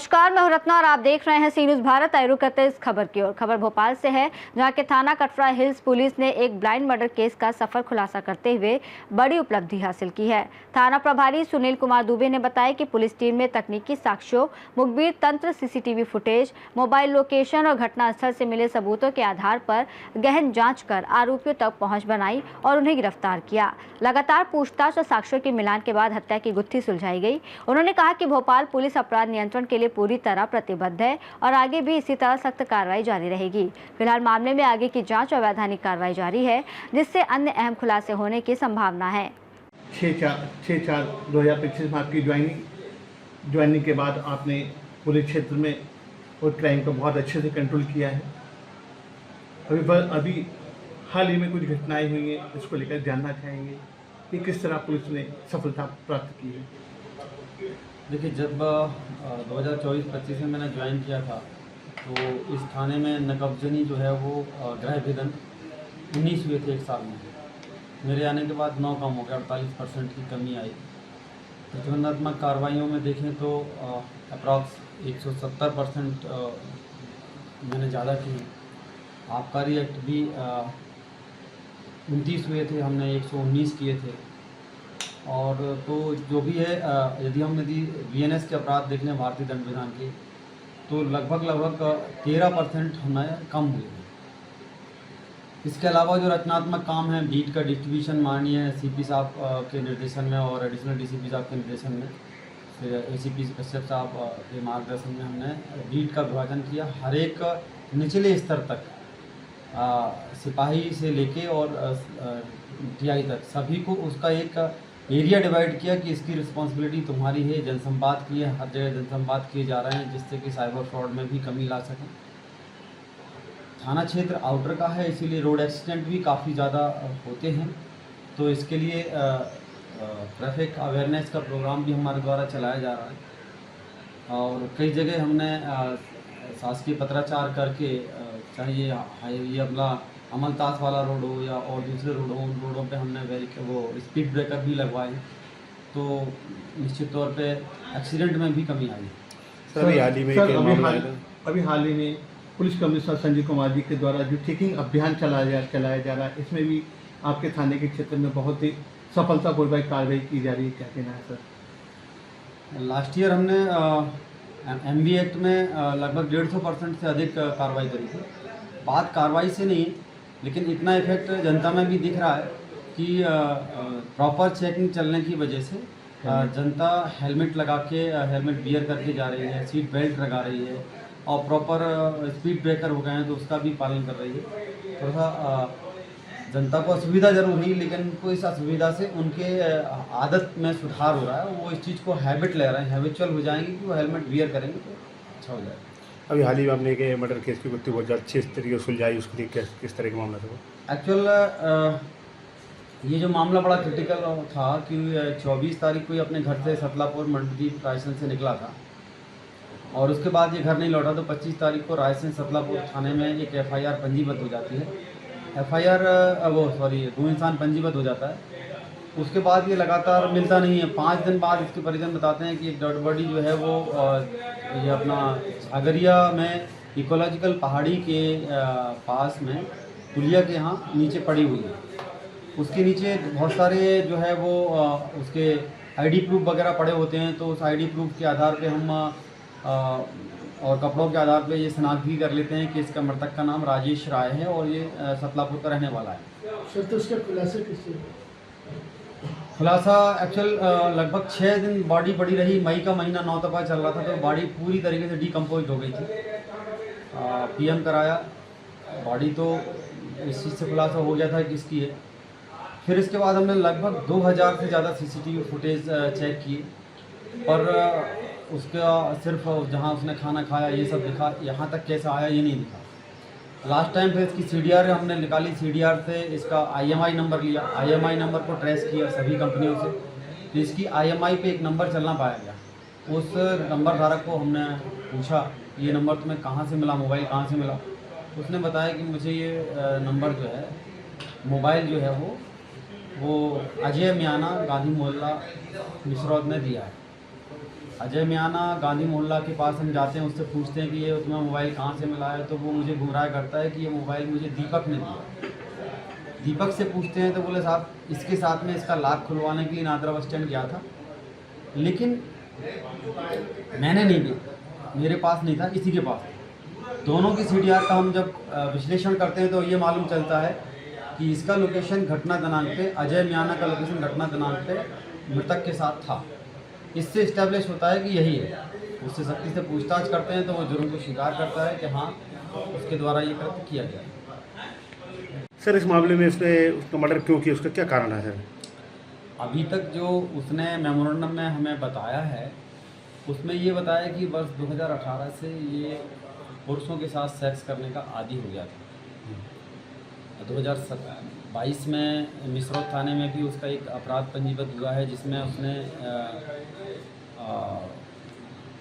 नमस्कार, मैं हूं रत्ना और आप देख रहे हैं सी न्यूज़ भारत। आए रुक करते हैं इस खबर की ओर। खबर भोपाल से है, जहां के थाना कटरा हिल्स पुलिस ने एक ब्लाइंड मर्डर केस का सफल खुलासा करते हुए बड़ी उपलब्धि हासिल की है। थाना प्रभारी सुनील कुमार दुबे ने बताया कि पुलिस टीम ने तकनीकी साक्ष्यों, मुखबिर तंत्र, सीसीटीवी फुटेज, मोबाइल लोकेशन और घटनास्थल से मिले सबूतों के आधार पर गहन जाँच कर आरोपियों तक पहुँच बनाई और उन्हें गिरफ्तार किया। लगातार पूछताछ और साक्ष्यों के मिलान के बाद हत्या की गुत्थी सुलझाई गई। उन्होंने कहा कि भोपाल पुलिस अपराध नियंत्रण के लिए पूरी तरह प्रतिबद्ध है और आगे भी इसी तरह सख्त कार्रवाई जारी रहेगी। फिलहाल मामले में आगे की जांच और वैधानिक कार्रवाई जारी है, जिससे अन्य अहम खुलासे होने की संभावना है। 6/4/2025 में आपकी ज्वाइनिंग के बाद आपने पुलिस क्षेत्र में और क्राइम को बहुत अच्छे से कंट्रोल किया है। अभी हाल ही में कुछ घटनाएं हुई हैं, इसको लेकर जानना चाहेंगे कि किस तरह पुलिस ने सफलता प्राप्त की है। देखिए, जब 2024-25 में मैंने ज्वाइन किया था तो इस थाने में नकबजनी जो है वो गृह भेदन 19 हुए थे एक साल में। मेरे आने के बाद 9 कम हो गया, 48% की कमी आई। प्रतिबंधात्मक कार्रवाइयों में देखें तो अप्रॉक्स 170% मैंने ज़्यादा की। आबकारी एक्ट भी 29 हुए थे, हमने 119 किए थे। और तो जो भी है, यदि VNS के अपराध देख लें भारतीय दंड विधान के, तो लगभग 13% हमें कम हुए हैं। इसके अलावा जो रचनात्मक काम है, बीट का डिस्ट्रीब्यूशन माननीय CP साहब के निर्देशन में और एडिशनल DCP साहब के निर्देशन में, फिर ACP कश्यप साहब के मार्गदर्शन में हमने बीट का विभाजन किया। हर एक निचले स्तर तक, सिपाही से लेके और TI तक सभी को उसका एक एरिया डिवाइड किया कि इसकी रिस्पॉन्सिबिलिटी तुम्हारी है। जनसंवाद किए, हर जगह जनसंवाद किए जा रहे हैं, जिससे कि साइबर फ्रॉड में भी कमी ला सकें। थाना क्षेत्र आउटर का है, इसीलिए रोड एक्सीडेंट भी काफ़ी ज़्यादा होते हैं। तो इसके लिए ट्रैफिक अवेयरनेस का प्रोग्राम भी हमारे द्वारा चलाया जा रहा है और कई जगह हमने शासकीय पत्राचार करके, चाहे ये अपना अमलतास वाला रोड हो या और दूसरे रोड हो, उन रोडों पे हमने वो स्पीड ब्रेकर भी लगवाए, तो निश्चित तौर पे एक्सीडेंट में भी कमी आई। अभी हाल ही में पुलिस कमिश्नर संजय कुमार जी के द्वारा जो चेकिंग अभियान चलाया जा रहा है, इसमें भी आपके थाने के क्षेत्र में बहुत ही सफलतापूर्वक कार्रवाई की जा रही है, क्या कहना है सर? लास्ट ईयर हमने MB एक्ट में लगभग 150% से अधिक कार्रवाई करी थी। बात कार्रवाई से नहीं, लेकिन इतना इफेक्ट जनता में भी दिख रहा है कि प्रॉपर चेकिंग चलने की वजह से जनता हेलमेट लगा के, हेलमेट वियर करके जा रही है, सीट बेल्ट लगा रही है और प्रॉपर स्पीड ब्रेकर हो गए हैं तो उसका भी पालन कर रही है। थोड़ा सा जनता को असुविधा जरूर हुई, लेकिन उनको इस असुविधा से उनके आदत में सुधार हो रहा है। वो इस चीज़ को हैबिट ले रहे हैं, हैबिचुअल हो जाएंगे कि वो हेलमेट वियर करेंगे तो अच्छा हो जाएगा। अभी हाल ही में आपने के मर्डर केस की गुत्थी बहुत अच्छे तरीके से सुलझाई, उसके लिए किस तरह का मामला था? एक्चुअल ये जो मामला बड़ा क्रिटिकल था कि 24 तारीख को ही अपने घर से सतलापुर मंडदीप रायसेन से निकला था और उसके बाद ये घर नहीं लौटा, तो 25 तारीख को रायसेन सतलापुर थाने में एक FIR पंजीबद्ध हो जाती है। FIR 2 इंसान पंजीबद्ध हो जाता है। उसके बाद ये लगातार मिलता नहीं है। 5 दिन बाद इसके परिजन बताते हैं कि एक डेड बॉडी जो है वो ये अपना सागरिया में इकोलॉजिकल पहाड़ी के पास में पुलिया के यहाँ नीचे पड़ी हुई है। उसके नीचे बहुत सारे जो है वो उसके ID प्रूफ वगैरह पड़े होते हैं, तो उस ID प्रूफ के आधार पे हम और कपड़ों के आधार पे ये शनाख्त भी कर लेते हैं कि इसका मृतक का नाम राजेश राय है और ये सतलापुर का रहने वाला है। सर, तो उसका खुलासा किससे? खुलासा एक्चुअल लगभग 6 दिन बॉडी पड़ी रही। मई का महीना 9 तपा चल रहा था, तो बॉडी पूरी तरीके से डिकम्पोज हो गई थी। PM कराया, बॉडी तो इस चीज़ से खुलासा हो गया था कि इसकी है। फिर इसके बाद हमने लगभग 2000 से ज़्यादा CCTV फुटेज चेक किए, पर उसका सिर्फ जहाँ उसने खाना खाया ये सब दिखा, यहाँ तक कैसे आया ये नहीं दिखा। लास्ट टाइम पे इसकी CDR हमने निकाली, CDR से इसका IMI नंबर लिया, IMI नंबर को ट्रेस किया सभी कंपनियों से, तो इसकी IMI पे एक नंबर चलना पाया गया। उस नंबर धारक को हमने पूछा, ये नंबर तुम्हें कहाँ से मिला, मोबाइल कहाँ से मिला? उसने बताया कि मुझे ये नंबर जो है, मोबाइल जो है वो अजय म्याना गांधी मोहल्ला मिसरौद ने दिया है। अजय मियाना गांधी मोहल्ला के पास हम जाते हैं, उससे पूछते हैं कि ये तुम्हें मोबाइल कहाँ से मिला है, तो वो मुझे गुमराह करता है कि ये मोबाइल मुझे दीपक ने दिया। दीपक से पूछते हैं तो बोले साहब इसके साथ में इसका लॉक खुलवाने के लिए नादरा बस स्टैंड गया था, लेकिन मैंने नहीं दिया, मेरे पास नहीं था, इसी के पास। दोनों की CDR का हम जब विश्लेषण करते हैं तो ये मालूम चलता है कि इसका लोकेशन घटना दिनांक पे, अजय मियाना का लोकेशन घटना दिनांक पे मृतक के साथ था। इससे इस्टेब्लिश होता है कि यही है। उससे सख्ती से पूछताछ करते हैं तो वो जुर्म को स्वीकार करता है कि हाँ उसके द्वारा ये कृत्य किया गया। सर इस मामले में उसका मर्डर क्यों किया, उसका क्या कारण है सर? अभी तक जो उसने मेमोरेंडम में हमें बताया है उसमें ये बताया कि वर्ष 2018 से ये पुरुषों के साथ सेक्स करने का आदी हो गया था। 2022 में मिसरौत थाने में भी उसका एक अपराध पंजीबद्ध हुआ है जिसमें उसने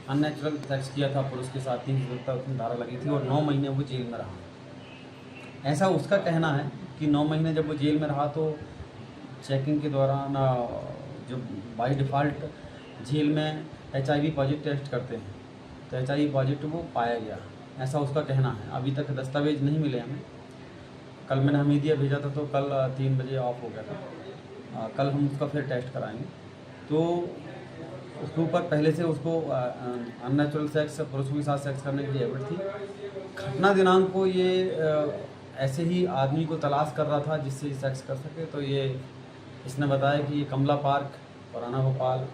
अननेचुरल सेक्स किया था पुरुष के साथ। 3 उसमें धारा लगी थी और 9 महीने वो जेल में रहा। ऐसा उसका कहना है कि 9 महीने जब वो जेल में रहा तो चेकिंग के दौरान जो बाई डिफ़ॉल्ट जेल में HIV पॉजिटिव टेस्ट करते हैं तो HIV पॉजिटिव वो पाया गया, ऐसा उसका कहना है। अभी तक दस्तावेज नहीं मिले हमें। कल मैंने हमीदिया भेजा था तो कल 3 बजे ऑफ हो गया था। कल हम उसका फिर टेस्ट कराएंगे। तो उसके ऊपर पहले से उसको अननेचुरल सेक्स, पुरुषों के साथ सेक्स करने की हैबिट थी। घटना दिनांक को ये ऐसे ही आदमी को तलाश कर रहा था जिससे सेक्स कर सके। तो ये इसने बताया कि ये कमला पार्क, पुराना भोपाल,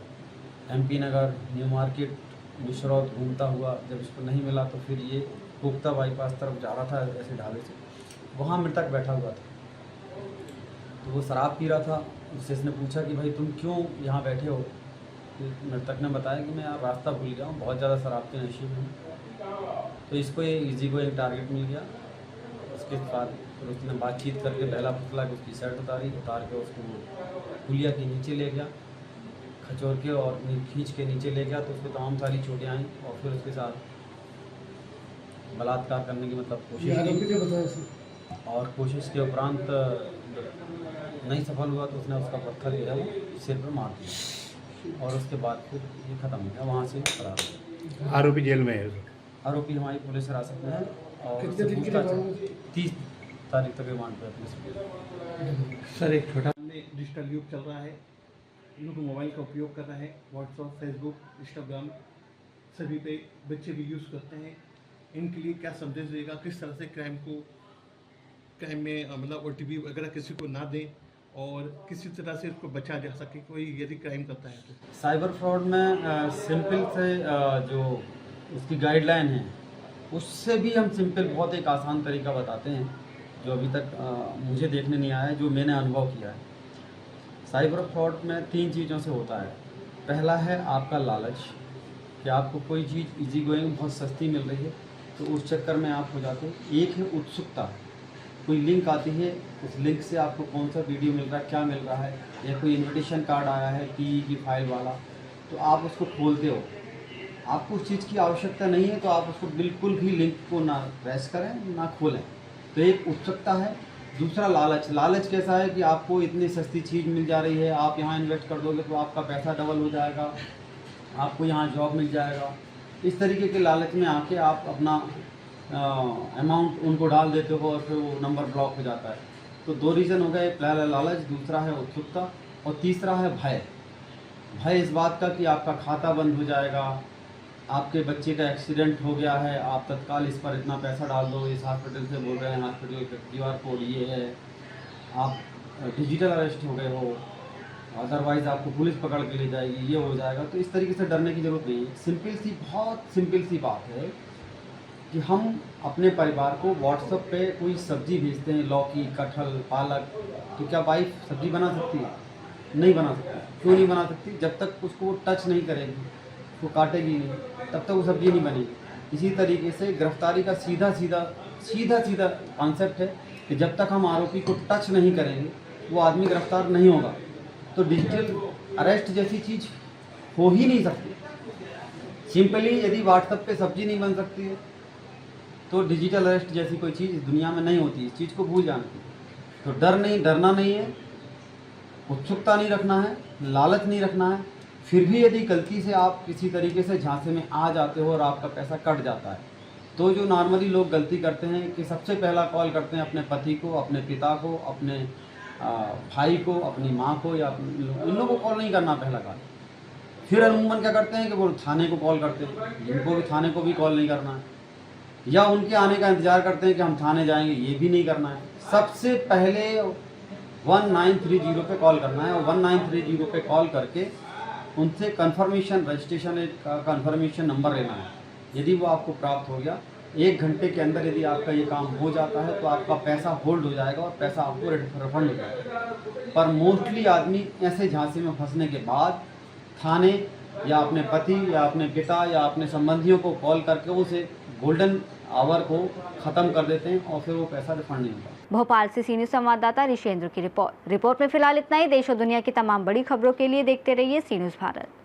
MP नगर, न्यू मार्केट, मिसरौत घूमता हुआ जब इसको नहीं मिला तो फिर ये पुख्ता बाईपास तरफ जा रहा था ऐसे ढाबे से, वहाँ मृतक बैठा हुआ था। तो वो शराब पी रहा था। उससे इसने पूछा कि भाई तुम क्यों यहाँ बैठे हो? तो मृतक ने बताया कि मैं यार रास्ता भूल गया हूँ, बहुत ज़्यादा शराब के नशे में हूँ। तो इसको ये इजी को एक टारगेट मिल गया। उसके बाद फिर उसने बातचीत करके पहला पुतला के उसकी शर्ट उतार के उसको पुलिया के नीचे ले गया, खचोर के और खींच के नीचे ले गया। तो उसको तमाम सारी चोटें आई और फिर उसके साथ बलात्कार करने की मतलब कोशिश की। और कोशिश के उपरांत नहीं सफल हुआ तो उसने उसका पत्थर जो है वो सिर पर मार दिया और उसके बाद फिर ये ख़त्म हो गया, वहाँ से फरार हो गया। आरोपी जेल में है? आरोपी हमारी पुलिस हिरासत में है और 30 तारीख तक रिमांड पर पुलिस। सर एक छोटा डिजिटल युग चल रहा है, लोग मोबाइल का उपयोग कर रहे हैं, व्हाट्सअप, फेसबुक, इंस्टाग्राम सभी पे बच्चे भी यूज़ करते हैं। इनके लिए क्या संदेश देगा, किस तरह से क्राइम में मतलब OTP वगैरह किसी को ना दें और किसी तरह से इसको बचा जा सके कोई यदि क्राइम करता है तो? साइबर फ्रॉड में सिंपल से जो उसकी गाइडलाइन है उससे भी हम सिंपल बहुत एक आसान तरीका बताते हैं जो अभी तक मुझे देखने नहीं आया है, जो मैंने अनुभव किया है। साइबर फ्रॉड में 3 चीज़ों से होता है। पहला है आपका लालच कि आपको कोई चीज़ इजी गोइंग बहुत सस्ती मिल रही है तो उस चक्कर में आप हो जाते हैं। एक है उत्सुकता, कोई लिंक आती है, उस लिंक से आपको कौन सा वीडियो मिल रहा है, क्या मिल रहा है, या कोई इनविटेशन कार्ड आया है PE की फाइल वाला, तो आप उसको खोलते हो। आपको उस चीज़ की आवश्यकता नहीं है तो आप उसको बिल्कुल भी लिंक को ना प्रेस करें ना खोलें। तो एक उत्सुकता है। दूसरा लालच। लालच कैसा है कि आपको इतनी सस्ती चीज़ मिल जा रही है, आप यहाँ इन्वेस्ट कर दोगे तो आपका पैसा डबल हो जाएगा, आपको यहाँ जॉब मिल जाएगा। इस तरीके के लालच में आके आप अपना अमाउंट उनको डाल देते हो और फिर वो नंबर ब्लॉक हो जाता है। तो 2 रीज़न हो गए, पहला लालच, दूसरा है उत्सुकता और तीसरा है भय। भय इस बात का कि आपका खाता बंद हो जाएगा, आपके बच्चे का एक्सीडेंट हो गया है, आप तत्काल इस पर इतना पैसा डाल दो, इस हॉस्पिटल से बोल रहे हैं, हॉस्पिटल का QR कोड ये है, आप डिजिटल अरेस्ट हो गए हो, अदरवाइज़ आपको पुलिस पकड़ के ले जाएगी, ये हो जाएगा। तो इस तरीके से डरने की ज़रूरत नहीं है। सिंपल सी, बहुत सिंपल सी बात है कि हम अपने परिवार को व्हाट्सएप पे कोई सब्ज़ी भेजते हैं, लौकी, कटहल, पालक, तो क्या वाइफ सब्ज़ी बना सकती है? नहीं बना सकती। क्यों नहीं बना सकती? जब तक उसको वो टच नहीं करेगी, वो काटेगी नहीं, तब तक वो सब्ज़ी नहीं बनेगी। इसी तरीके से गिरफ्तारी का सीधा सीधा कॉन्सेप्ट है कि जब तक हम आरोपी को टच नहीं करेंगे वो आदमी गिरफ्तार नहीं होगा। तो डिजिटल अरेस्ट जैसी चीज़ हो ही नहीं सकती। सिंपली यदि व्हाट्सएप पे सब्ज़ी नहीं बन सकती है तो डिजिटल अरेस्ट जैसी कोई चीज़ इस दुनिया में नहीं होती। इस चीज़ को भूल जाना चाहिए। तो डरना नहीं है, उत्सुकता नहीं रखना है, लालच नहीं रखना है, फिर भी यदि गलती से आप किसी तरीके से झांसे में आ जाते हो और आपका पैसा कट जाता है, तो जो नॉर्मली लोग गलती करते हैं कि सबसे पहला कॉल करते हैं अपने पति को, अपने पिता को, अपने भाई को, अपनी माँ को, या इन लोगों को कॉल नहीं करना पहला कॉल। फिर अमूमन क्या करते हैं कि वो थाने को कॉल करते हैं, जिनको भी थाने को भी कॉल नहीं करना है, या उनके आने का इंतज़ार करते हैं कि हम थाने जाएंगे, ये भी नहीं करना है। सबसे पहले 1930 पे कॉल करना है, और 1930 पे कॉल करके उनसे कंफर्मेशन, रजिस्ट्रेशन का कंफर्मेशन नंबर लेना है। यदि वो आपको प्राप्त हो गया, 1 घंटे के अंदर यदि आपका ये काम हो जाता है तो आपका पैसा होल्ड हो जाएगा और पैसा आपको रिफंड हो जाएगा। पर मोस्टली आदमी ऐसे झांसे में फंसने के बाद थाने या अपने पति या अपने पिता या अपने संबंधियों को कॉल करके उसे गोल्डन आवर को ख़त्म कर देते हैं और फिर वो पैसा रिफंड नहीं होता। भोपाल से सी न्यूज़ संवाददाता ऋषेंद्र की रिपोर्ट में फिलहाल इतना ही। देश और दुनिया की तमाम बड़ी खबरों के लिए देखते रहिए सी न्यूज़ भारत।